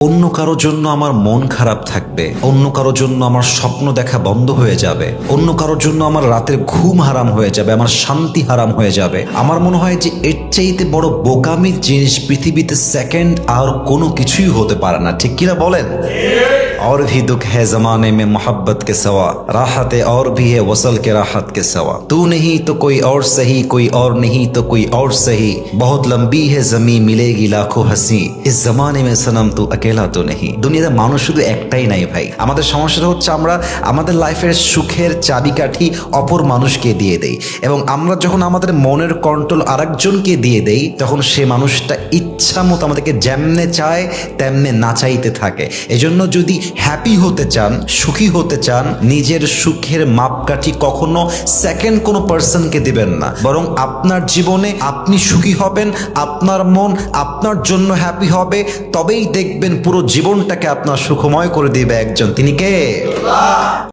অন্য কারো জন্য আমার মন খারাপ থাকবে, অন্য কারো জন্য আমার স্বপ্ন দেখা বন্ধ হয়ে যাবে, অন্য কারো জন্য আমার রাতের ঘুম হারাম হয়ে যাবে, আমার শান্তি হারাম হয়ে যাবে। আমার মনে হয় যে এর চাইতে বড় বোকামির জিনিস পৃথিবীতে সেকেন্ড আর কোনো কিছুই হতে পারে না। ঠিক কিনা বলেন? और भी दुख है जमाने में मोहब्बत के सवा, राहत और भी है वसल के राहत के सवा, तू नहीं तो कोई और सही, कोई और नहीं तो कोई और सही, बहुत लंबी है जमीन मिलेगी लाखों हंसी, इस जमाने में सनम तू अकेला तो नहीं। দুনিয়াতে মানুষ শুধু একটাই নাই ভাই। আমাদের সমস্যাটা হচ্ছে আমরা আমাদের লাইফের সুখের চাবিকাঠি অপর মানুষকে দিয়ে দেই, এবং আমরা যখন আমাদের মনের কন্ট্রোল আরেকজনকে দিয়ে দেই তখন সে মানুষটা ইচ্ছা মতো আমাদেরকে যেমনে চায় তেমনে নাচাইতে থাকে। এজন্য যদি হ্যাপি হতে চান, সুখী হতে চান, নিজের সুখের মাপকাঠি কখনো সেকেন্ড কোনো পার্সনকে দিবেন না, বরং আপনার জীবনে আপনি সুখী হবেন, আপনার মন আপনার জন্য হ্যাপি হবে, তবেই দেখবেন পুরো জীবনটাকে আপনার সুখময় করে দিবে একজন। তিনি কে?